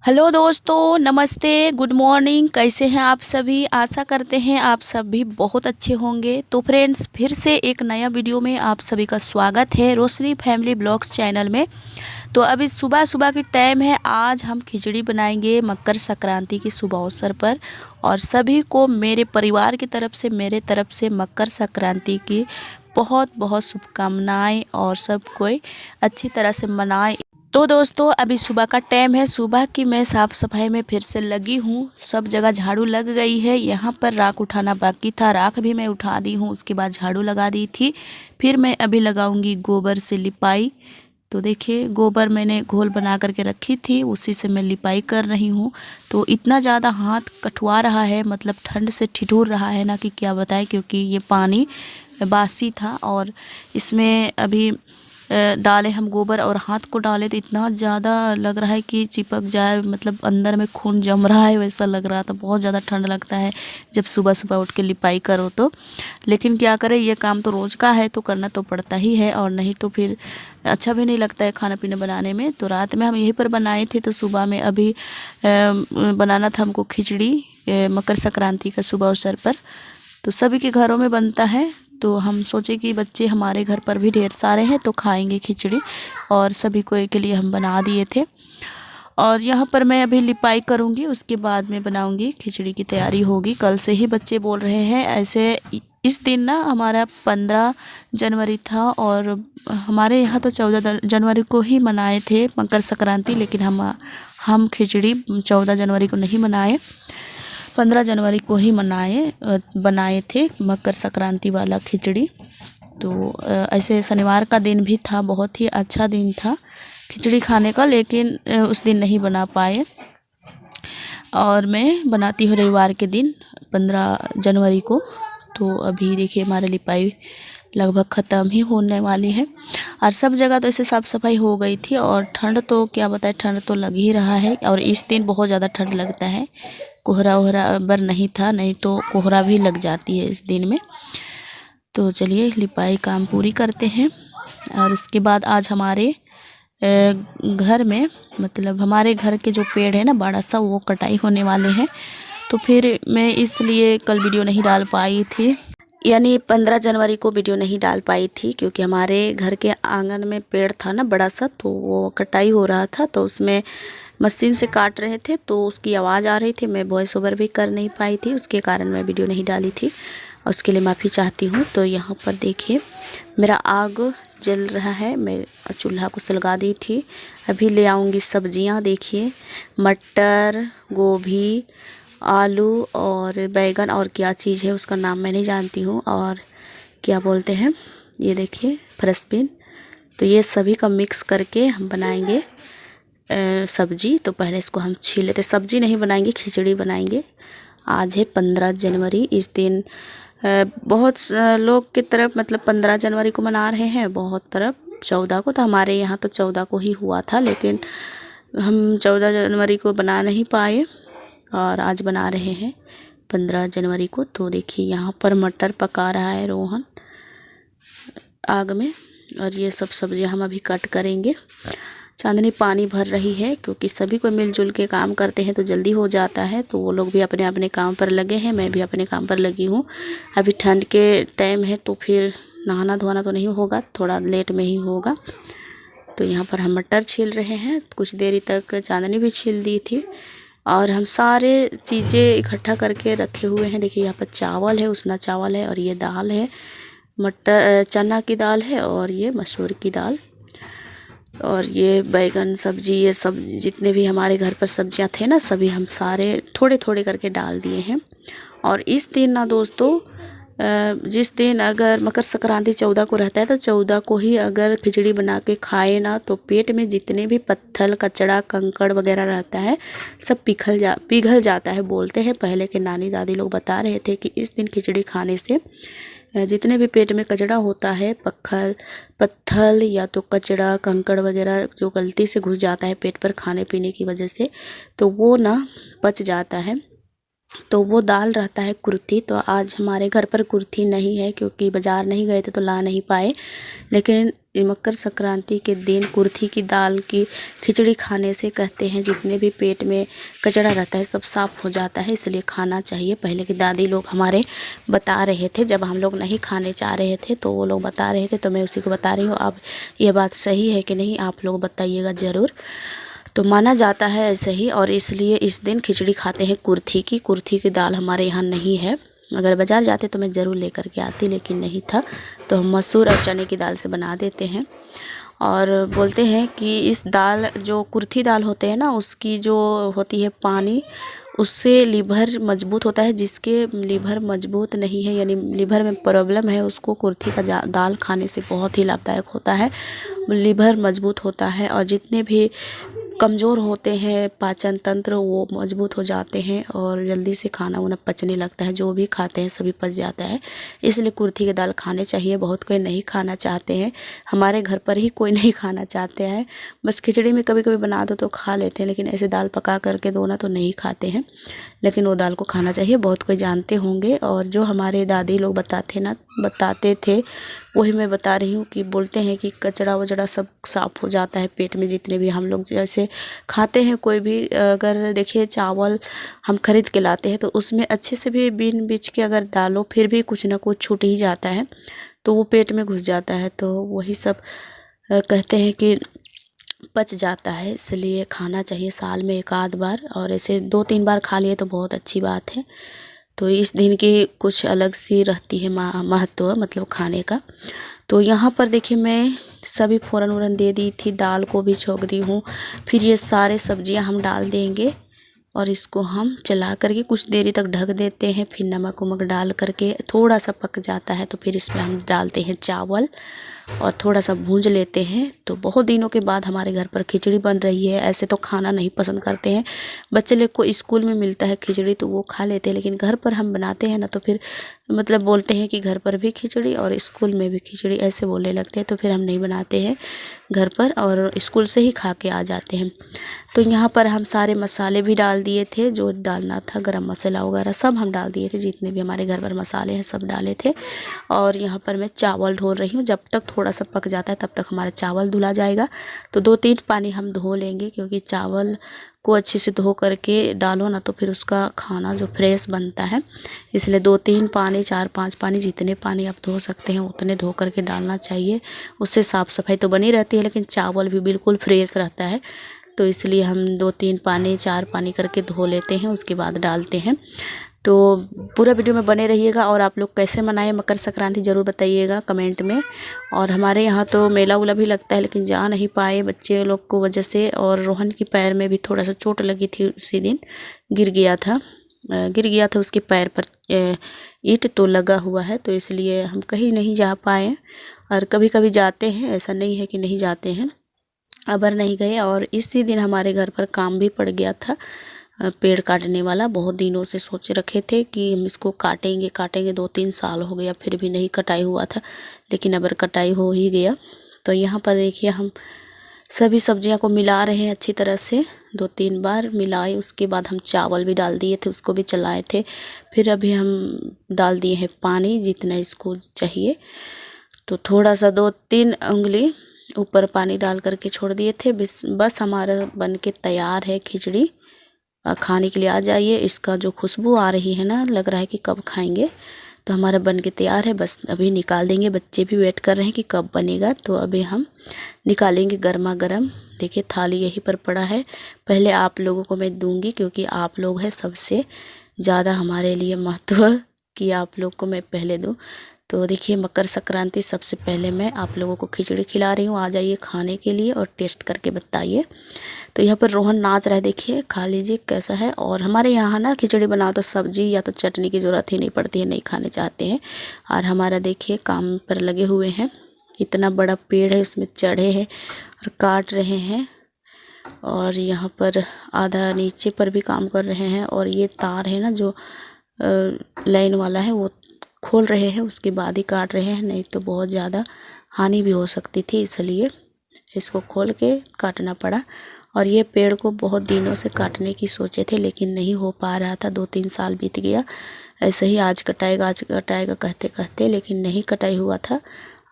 Hello दोस्तों, नमस्ते, good morning. कैसे हैं आप सभी? आशा करते हैं आप सब भी बहुत अच्छे होंगे। तो फ्रेंड्स, फिर से एक नया वीडियो में आप सभी का स्वागत है रोशनी फैमिली ब्लॉग्स चैनल में। तो अभी सुबह सुबह की टाइम है। आज हम खिचड़ी बनाएंगे मकर संक्रांति की शुभ अवसर पर। और सभी को मेरे परिवार की तरफ से, मेरे तरफ से मकर संक्रांति की बहुत बहुत शुभकामनाएं और सब कोई अच्छी तरह से मनाएं। तो दोस्तों, अभी सुबह का टाइम है। सुबह की मैं साफ़ सफाई में फिर से लगी हूँ। सब जगह झाड़ू लग गई है। यहाँ पर राख उठाना बाकी था, राख भी मैं उठा दी हूँ। उसके बाद झाड़ू लगा दी थी। फिर मैं अभी लगाऊंगी गोबर से लिपाई। तो देखिए, गोबर मैंने घोल बना करके रखी थी, उसी से मैं लिपाई कर रही हूँ। तो इतना ज़्यादा हाथ कटवा रहा है, मतलब ठंड से ठिठुर रहा है ना कि क्या बताएं, क्योंकि ये पानी बासी था और इसमें अभी डाले हम गोबर और हाथ को डाले तो इतना ज़्यादा लग रहा है कि चिपक जाए, मतलब अंदर में खून जम रहा है वैसा लग रहा था। बहुत ज़्यादा ठंड लगता है जब सुबह सुबह उठ के लिपाई करो तो। लेकिन क्या करें, ये काम तो रोज़ का है तो करना तो पड़ता ही है, और नहीं तो फिर अच्छा भी नहीं लगता है खाना पीना बनाने में। तो रात में हम यहीं पर बनाए थे, तो सुबह में अभी बनाना था हमको खिचड़ी मकर संक्रांति का शुभ अवसर पर। तो सभी के घरों में बनता है, तो हम सोचे कि बच्चे हमारे घर पर भी ढेर सारे हैं तो खाएंगे खिचड़ी, और सभी को के लिए हम बना दिए थे। और यहाँ पर मैं अभी लिपाई करूँगी, उसके बाद में बनाऊँगी, खिचड़ी की तैयारी होगी। कल से ही बच्चे बोल रहे हैं ऐसे। इस दिन ना हमारा 15 जनवरी था, और हमारे यहाँ तो 14 जनवरी को ही मनाए थे मकर संक्रांति, लेकिन हम खिचड़ी 14 जनवरी को नहीं मनाए, 15 जनवरी को ही बनाए थे मकर संक्रांति वाला खिचड़ी। तो ऐसे शनिवार का दिन भी था, बहुत ही अच्छा दिन था खिचड़ी खाने का, लेकिन उस दिन नहीं बना पाए। और मैं बनाती हूँ रविवार के दिन 15 जनवरी को। तो अभी देखिए, हमारी लिपाई लगभग ख़त्म ही होने वाली है। और सब जगह तो ऐसे साफ़ सफाई हो गई थी। और ठंड तो क्या बताए, ठंड तो लग ही रहा है, और इस दिन बहुत ज़्यादा ठंड लगता है। कोहरा वहरा बर नहीं था, नहीं तो कोहरा भी लग जाती है इस दिन में। तो चलिए लिपाई काम पूरी करते हैं। और उसके बाद आज हमारे घर में, मतलब हमारे घर के जो पेड़ है ना बड़ा सा, वो कटाई होने वाले हैं। तो फिर मैं इसलिए कल वीडियो नहीं डाल पाई थी, यानी 15 जनवरी को वीडियो नहीं डाल पाई थी, क्योंकि हमारे घर के आंगन में पेड़ था ना बड़ा सा, तो वो कटाई हो रहा था। तो उसमें मशीन से काट रहे थे तो उसकी आवाज़ आ रही थी, मैं वॉइस ओवर भी कर नहीं पाई थी, उसके कारण मैं वीडियो नहीं डाली थी, और उसके लिए माफ़ी चाहती हूँ। तो यहाँ पर देखिए, मेरा आग जल रहा है, मैं चूल्हा को सुलगा दी थी। अभी ले आऊँगी सब्जियाँ। देखिए, मटर, गोभी, आलू और बैगन, और क्या चीज़ है उसका नाम मैं नहीं जानती हूँ, और क्या बोलते हैं, ये देखिए फ्रेंच। तो ये सभी का मिक्स करके हम बनाएंगे सब्जी। तो पहले इसको हम छील लेते। सब्जी नहीं बनाएंगे, खिचड़ी बनाएंगे। आज है 15 जनवरी। इस दिन बहुत लोग की तरफ, मतलब 15 जनवरी को मना रहे हैं, बहुत तरफ 14 को। तो हमारे यहाँ तो 14 को ही हुआ था, लेकिन हम 14 जनवरी को बना नहीं पाए, और आज बना रहे हैं 15 जनवरी को। तो देखिए, यहाँ पर मटर पका रहा है रोहन आग में, और ये सब सब्जियां हम अभी कट करेंगे। चांदनी पानी भर रही है, क्योंकि सभी को मिलजुल के काम करते हैं तो जल्दी हो जाता है। तो वो लोग भी अपने अपने काम पर लगे हैं, मैं भी अपने काम पर लगी हूँ। अभी ठंड के टाइम है तो फिर नहाना धोना तो नहीं होगा, थोड़ा लेट में ही होगा। तो यहाँ पर हम मटर छील रहे हैं। कुछ देरी तक चांदनी भी छील दी थी, और हम सारे चीज़ें इकट्ठा करके रखे हुए हैं। देखिए, यहाँ पर चावल है, उसना चावल है, और ये दाल है, मटर चना की दाल है, और ये मसूर की दाल, और ये बैगन सब्जी, ये सब जितने भी हमारे घर पर सब्जियां थे ना, सभी हम सारे थोड़े थोड़े करके डाल दिए हैं। और इस दिन ना दोस्तों, जिस दिन अगर मकर संक्रांति 14 को रहता है, तो 14 को ही अगर खिचड़ी बना के खाए ना, तो पेट में जितने भी पत्थर कचड़ा कंकड़ वगैरह रहता है, सब पिघल जाता है। बोलते हैं, पहले के नानी दादी लोग बता रहे थे कि इस दिन खिचड़ी खाने से जितने भी पेट में कचड़ा होता है, पत्थर या तो कचड़ा कंकड़ वगैरह जो गलती से घुस जाता है पेट पर खाने पीने की वजह से, तो वो ना पच जाता है। तो वो दाल रहता है कुर्थी। तो आज हमारे घर पर कुर्थी नहीं है, क्योंकि बाज़ार नहीं गए थे तो ला नहीं पाए, लेकिन मकर संक्रांति के दिन कुर्थी की दाल की खिचड़ी खाने से कहते हैं जितने भी पेट में कचरा रहता है सब साफ़ हो जाता है, इसलिए खाना चाहिए। पहले की दादी लोग हमारे बता रहे थे, जब हम लोग नहीं खाने चाह रहे थे तो वो लोग बता रहे थे, तो मैं उसी को बता रही हूँ। अब ये बात सही है कि नहीं आप लोग बताइएगा ज़रूर। तो माना जाता है ऐसे ही, और इसलिए इस दिन खिचड़ी खाते हैं कुर्थी की दाल हमारे यहाँ नहीं है। अगर बाज़ार जाते तो मैं ज़रूर लेकर के आती, लेकिन नहीं था, तो हम मसूर और चने की दाल से बना देते हैं। और बोलते हैं कि इस दाल जो कुर्थी दाल होते हैं ना, उसकी जो होती है पानी, उससे लीवर मजबूत होता है। जिसके लीवर मजबूत नहीं है, यानी लीवर में प्रॉब्लम है, उसको कुर्थी का दाल खाने से बहुत ही लाभदायक होता है, लीवर मजबूत होता है। और जितने भी कमज़ोर होते हैं पाचन तंत्र, वो मजबूत हो जाते हैं और जल्दी से खाना उन्हें पचने लगता है, जो भी खाते हैं सभी पच जाता है। इसलिए कुर्थी की दाल खाने चाहिए। बहुत कोई नहीं खाना चाहते हैं, हमारे घर पर ही कोई नहीं खाना चाहते हैं, बस खिचड़ी में कभी कभी बना दो तो खा लेते हैं, लेकिन ऐसे दाल पका करके दो ना तो नहीं खाते हैं। लेकिन वो दाल को खाना चाहिए, बहुत कोई जानते होंगे। और जो हमारे दादी लोग बताते थे वही मैं बता रही हूँ, कि बोलते हैं कि कचरा वचड़ा सब साफ़ हो जाता है पेट में। जितने भी हम लोग जैसे खाते हैं, कोई भी अगर देखिए चावल हम खरीद के लाते हैं तो उसमें अच्छे से भी बीन बीच के अगर डालो फिर भी कुछ ना कुछ छूट ही जाता है, तो वो पेट में घुस जाता है। तो वही सब कहते हैं कि पच जाता है, इसलिए खाना चाहिए साल में एक आध बार, और ऐसे 2-3 बार खा लिए तो बहुत अच्छी बात है। तो इस दिन की कुछ अलग सी रहती है महत्व, मतलब खाने का। तो यहाँ पर देखिए मैं सभी फ़ौरन वरन दे दी थी, दाल को भी छोंक दी हूँ। फिर ये सारे सब्जियाँ हम डाल देंगे और इसको हम चला करके कुछ देरी तक ढक देते हैं। फिर नमक वमक डाल करके थोड़ा सा पक जाता है तो फिर इसमें हम डालते हैं चावल और थोड़ा सा भूंज लेते हैं। तो बहुत दिनों के बाद हमारे घर पर खिचड़ी बन रही है। ऐसे तो खाना नहीं पसंद करते हैं बच्चे लोग को, स्कूल में मिलता है खिचड़ी तो वो खा लेते हैं, लेकिन घर पर हम बनाते हैं ना तो फिर मतलब बोलते हैं कि घर पर भी खिचड़ी और स्कूल में भी खिचड़ी, ऐसे बोलने लगते हैं। तो फिर हम नहीं बनाते हैं घर पर और स्कूल से ही खा के आ जाते हैं। तो यहाँ पर हम सारे मसाले भी डाल दिए थे, जो डालना था, गरम मसाला वगैरह सब हम डाल दिए थे, जितने भी हमारे घर पर मसाले हैं सब डाले थे। और यहाँ पर मैं चावल धो रही हूँ, जब तक थोड़ा सा पक जाता है तब तक हमारा चावल धुला जाएगा। तो 2-3 पानी हम धो लेंगे, क्योंकि चावल को अच्छे से धो करके डालो ना तो फिर उसका खाना जो फ्रेश बनता है, इसलिए 2-3 पानी 4-5 पानी, जितने पानी आप धो सकते हैं उतने धो करके डालना चाहिए। उससे साफ़ सफाई तो बनी रहती है, लेकिन चावल भी बिल्कुल फ्रेश रहता है। तो इसलिए हम 2-3 पानी 4 पानी करके धो लेते हैं, उसके बाद डालते हैं। तो पूरा वीडियो में बने रहिएगा। और आप लोग कैसे मनाए मकर संक्रांति ज़रूर बताइएगा कमेंट में। और हमारे यहाँ तो मेला उला भी लगता है, लेकिन जा नहीं पाए बच्चे लोग को वजह से। और रोहन की पैर में भी थोड़ा सा चोट लगी थी, उसी दिन गिर गया था उसके पैर पर ईंट तो लगा हुआ है, तो इसलिए हम कहीं नहीं जा पाए। और कभी कभी जाते हैं, ऐसा नहीं है कि नहीं जाते हैं, अबर नहीं गए। और इसी दिन हमारे घर पर काम भी पड़ गया था, पेड़ काटने वाला। बहुत दिनों से सोच रखे थे कि हम इसको काटेंगे 2-3 साल हो गया, फिर भी नहीं कटाई हुआ था, लेकिन अबर कटाई हो ही गया। तो यहाँ पर देखिए हम सभी सब्जियां को मिला रहे हैं अच्छी तरह से, 2-3 बार मिलाए। उसके बाद हम चावल भी डाल दिए थे, उसको भी चलाए थे। फिर अभी हम डाल दिए हैं पानी जितना इसको चाहिए, तो थोड़ा सा 2-3 उंगली ऊपर पानी डाल करके छोड़ दिए थे। बस हमारा बन के तैयार है खिचड़ी, खाने के लिए आ जाइए। इसका जो खुशबू आ रही है ना, लग रहा है कि कब खाएंगे। तो हमारा बन के तैयार है, बस अभी निकाल देंगे। बच्चे भी वेट कर रहे हैं कि कब बनेगा, तो अभी हम निकालेंगे गर्मा गर्म। देखिए थाली यहीं पर पड़ा है, पहले आप लोगों को मैं दूंगी, क्योंकि आप लोग हैं सबसे ज़्यादा हमारे लिए महत्व, कि आप लोग को मैं पहले दूँ। तो देखिए मकर संक्रांति सबसे पहले मैं आप लोगों को खिचड़ी खिला रही हूँ, आ जाइए खाने के लिए और टेस्ट करके बताइए। तो यहाँ पर रोहन नाच रहा है, देखिए खा लीजिए कैसा है। और हमारे यहाँ ना खिचड़ी बनाओ तो सब्जी या तो चटनी की ज़रूरत ही नहीं पड़ती है, नहीं खाने चाहते हैं। और हमारा देखिए काम पर लगे हुए हैं, इतना बड़ा पेड़ है उसमें चढ़े हैं और काट रहे हैं। और यहाँ पर आधा नीचे पर भी काम कर रहे हैं। और ये तार है ना जो लाइन वाला है, वो खोल रहे हैं, उसके बाद ही काट रहे हैं, नहीं तो बहुत ज़्यादा हानि भी हो सकती थी, इसलिए इसको खोल के काटना पड़ा। और ये पेड़ को बहुत दिनों से काटने की सोचे थे, लेकिन नहीं हो पा रहा था, 2-3 साल बीत गया ऐसे ही। आज कटाएगा कहते कहते, लेकिन नहीं कटाई हुआ था।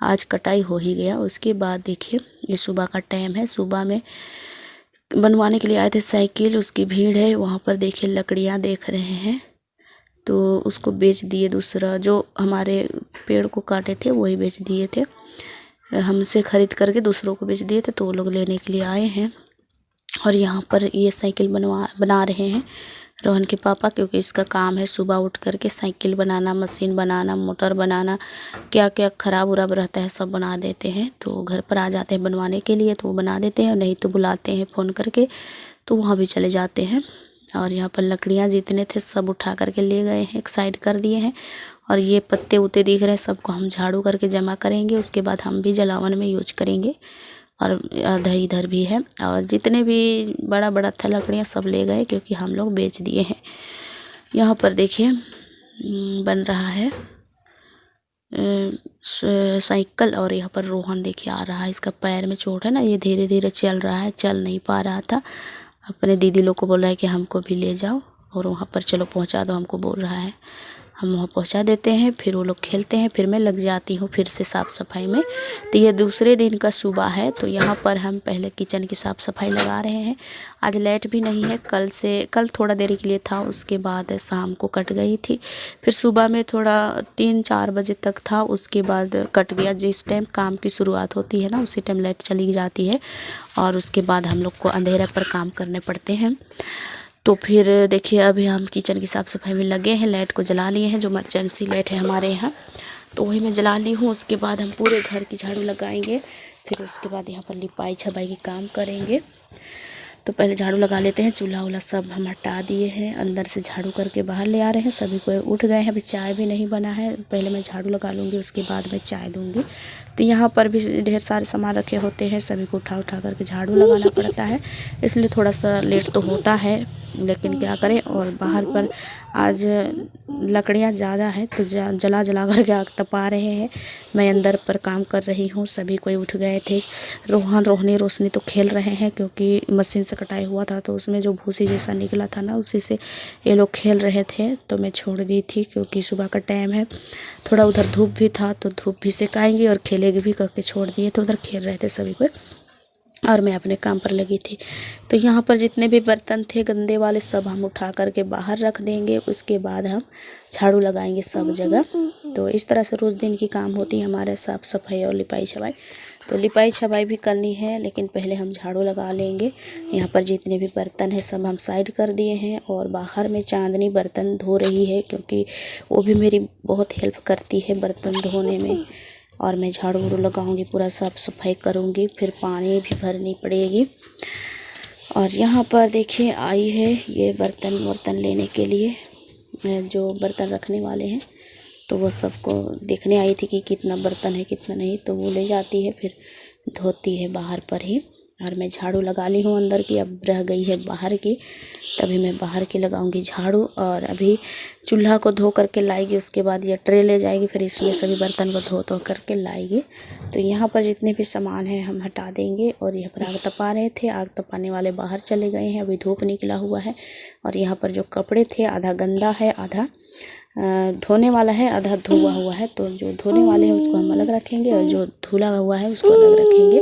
आज कटाई हो ही गया। उसके बाद देखिए ये सुबह का टाइम है, सुबह में बनवाने के लिए आए थे साइकिल, उसकी भीड़ है। वहाँ पर देखिए लकड़ियाँ देख रहे हैं, तो उसको बेच दिए। दूसरा जो हमारे पेड़ को काटे थे वही बेच दिए थे, हमसे ख़रीद करके दूसरों को बेच दिए थे, तो वो लोग लेने के लिए आए हैं। और यहाँ पर ये साइकिल बना रहे हैं रोहन के पापा, क्योंकि इसका काम है सुबह उठ करके साइकिल बनाना, मशीन बनाना, मोटर बनाना, क्या क्या ख़राब उराब रहता है सब बना देते हैं। तो घर पर आ जाते हैं बनवाने के लिए तो वो बना देते हैं, नहीं तो बुलाते हैं फ़ोन करके तो वहाँ भी चले जाते हैं। और यहाँ पर लकड़ियाँ जितने थे सब उठा करके ले गए हैं, एक साइड कर दिए हैं। और ये पत्ते उत्ते दिख रहे हैं, सबको हम झाड़ू करके जमा करेंगे, उसके बाद हम भी जलावन में यूज करेंगे। और आधा इधर भी है, और जितने भी बड़ा बड़ा था लकड़ियाँ सब ले गए, क्योंकि हम लोग बेच दिए हैं। यहाँ पर देखिए बन रहा है साइकिल, और यहाँ पर रोहन देखिए आ रहा है, इसका पैर में चोट है ना, ये धीरे धीरे चल रहा है, चल नहीं पा रहा था। अपने दीदी लोग को बोल रहा है कि हमको भी ले जाओ और वहाँ पर चलो पहुँचा दो, हमको बोल रहा है। हम वहाँ पहुँचा देते हैं, फिर वो लोग खेलते हैं, फिर मैं लग जाती हूँ फिर से साफ़ सफाई में। तो ये दूसरे दिन का सुबह है, तो यहाँ पर हम पहले किचन की साफ़ सफाई लगा रहे हैं। आज लाइट भी नहीं है, कल थोड़ा देरी के लिए था, उसके बाद शाम को कट गई थी। फिर सुबह में थोड़ा 3-4 बजे तक था, उसके बाद कट गया। जिस टाइम काम की शुरुआत होती है ना उसी टाइम लाइट चली जाती है, और उसके बाद हम लोग को अंधेरा पर काम करने पड़ते हैं। तो फिर देखिए अभी हम किचन की साफ़ सफाई में लगे हैं, लाइट को जला लिए हैं, जो इमरजेंसी लाइट है हमारे यहाँ, तो वही मैं जला ली हूँ। उसके बाद हम पूरे घर की झाड़ू लगाएंगे, फिर उसके बाद यहाँ पर लिपाई छपाई की काम करेंगे। तो पहले झाड़ू लगा लेते हैं, चूल्हा वूल्हा सब हम हटा दिए हैं, अंदर से झाड़ू करके बाहर ले आ रहे हैं। सभी को उठ गए हैं, अभी चाय भी नहीं बना है, पहले मैं झाड़ू लगा लूँगी, उसके बाद मैं चाय दूँगी। तो यहाँ पर भी ढेर सारे सामान रखे होते हैं, सभी को उठा उठा करके झाड़ू लगाना पड़ता है, इसलिए थोड़ा सा लेट तो होता है, लेकिन क्या करें। और बाहर पर आज लकड़ियाँ ज़्यादा हैं तो जला करके आग तपा रहे हैं। मैं अंदर पर काम कर रही हूँ, सभी कोई उठ गए थे। रोशनी तो खेल रहे हैं, क्योंकि मशीन से कटाई हुआ था तो उसमें जो भूसी जैसा निकला था ना उसी से ये लोग खेल रहे थे, तो मैं छोड़ दी थी, क्योंकि सुबह का टाइम है। थोड़ा उधर धूप भी था तो धूप भी सेकाएंगे और खेलेंगे भी, करके छोड़ दिए थे। उधर खेल रहे थे सभी को, और मैं अपने काम पर लगी थी। तो यहाँ पर जितने भी बर्तन थे गंदे वाले सब हम उठा करके बाहर रख देंगे, उसके बाद हम झाड़ू लगाएंगे सब जगह। तो इस तरह से रोज़ दिन की काम होती है हमारे, साफ़ सफाई और लिपाई छपाई। तो लिपाई छपाई भी करनी है, लेकिन पहले हम झाड़ू लगा लेंगे। यहाँ पर जितने भी बर्तन हैं सब हम साइड कर दिए हैं, और बाहर में चांदनी बर्तन धो रही है, क्योंकि वो भी मेरी बहुत हेल्प करती है बर्तन धोने में। और मैं झाड़ू वाड़ू लगाऊंगी, पूरा साफ़ सफाई करूंगी, फिर पानी भी भरनी पड़ेगी। और यहाँ पर देखिए आई है ये बर्तन लेने के लिए, जो बर्तन रखने वाले हैं, तो वो सबको देखने आई थी कि कितना बर्तन है कितना नहीं, तो वो ले जाती है फिर धोती है बाहर पर ही। और मैं झाड़ू लगा ली हूँ अंदर की, अब रह गई है बाहर की, तभी मैं बाहर की लगाऊंगी झाड़ू। और अभी चूल्हा को धो करके लाएगी, उसके बाद ये ट्रे ले जाएगी, फिर इसमें सभी बर्तन को धो करके लाएगी। तो यहाँ पर जितने भी सामान हैं हम हटा देंगे। और यहाँ पर आग तपा रहे थे, आग तपाने वाले बाहर चले गए हैं, अभी धूप निकला हुआ है। और यहाँ पर जो कपड़े थे आधा गंदा है, आधा धोने वाला है, आधा धुआ हुआ है। तो जो धोने वाले हैं उसको हम अलग रखेंगे, और जो धुला हुआ है उसको अलग रखेंगे,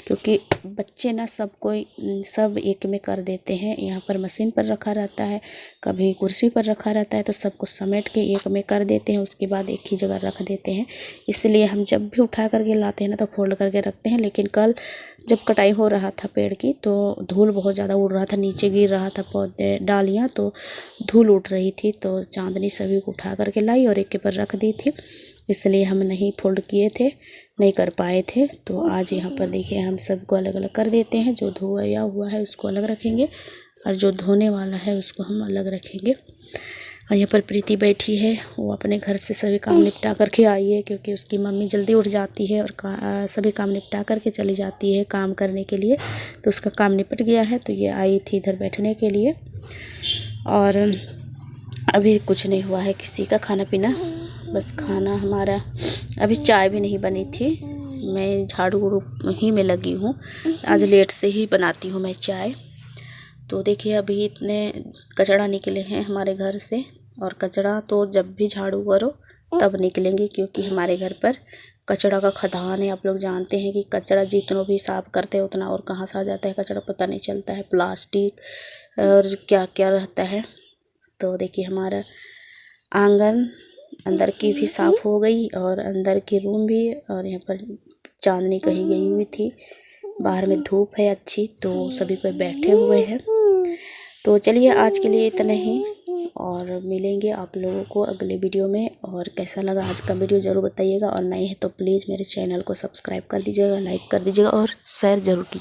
क्योंकि बच्चे ना सब एक में कर देते हैं। यहाँ पर मशीन पर रखा रहता है, कभी कुर्सी पर रखा रहता है, तो सबको समेट के एक में कर देते हैं, उसके बाद एक ही जगह रख देते हैं। इसलिए हम जब भी उठा करके लाते हैं ना तो फोल्ड करके रखते हैं। लेकिन कल जब कटाई हो रहा था पेड़ की, तो धूल बहुत ज़्यादा उड़ रहा था, नीचे गिर रहा था पौधे डालियाँ, तो धूल उड़ रही थी, तो चांदनी सभी को उठा करके लाई और एक के पर रख दी थी, इसलिए हम नहीं फोल्ड किए थे, नहीं कर पाए थे। तो आज यहाँ पर देखिए हम सबको अलग अलग कर देते हैं, जो धोया हुआ है उसको अलग रखेंगे, और जो धोने वाला है उसको हम अलग रखेंगे। और यहाँ पर प्रीति बैठी है, वो अपने घर से सभी काम निपटा करके आई है, क्योंकि उसकी मम्मी जल्दी उठ जाती है और सभी काम निपटा करके चली जाती है काम करने के लिए, तो उसका काम निपट गया है। तो ये आई थी इधर बैठने के लिए। और अभी कुछ नहीं हुआ है किसी का खाना पीना, बस खाना हमारा, अभी चाय भी नहीं बनी थी, मैं झाड़ू वाड़ू ही में लगी हूँ, आज लेट से ही बनाती हूँ मैं चाय। तो देखिए अभी इतने कचरा निकले हैं हमारे घर से, और कचरा तो जब भी झाड़ू करो तब निकलेंगे, क्योंकि हमारे घर पर कचरा का खदान है। आप लोग जानते हैं कि कचरा जितना भी साफ़ करते हैं उतना और कहाँ से आ जाता है कचरा पता नहीं चलता है। प्लास्टिक और क्या क्या रहता है। तो देखिए हमारा आंगन अंदर की भी साफ़ हो गई और अंदर की रूम भी। और यहाँ पर चांदनी कहीं गई हुई थी। बाहर में धूप है अच्छी तो सभी कोई बैठे हुए हैं। तो चलिए आज के लिए इतना ही और मिलेंगे आप लोगों को अगले वीडियो में। और कैसा लगा आज का वीडियो ज़रूर बताइएगा और नए हैं तो प्लीज़ मेरे चैनल को सब्सक्राइब कर दीजिएगा, लाइक कर दीजिएगा और शेयर ज़रूर कीजिएगा।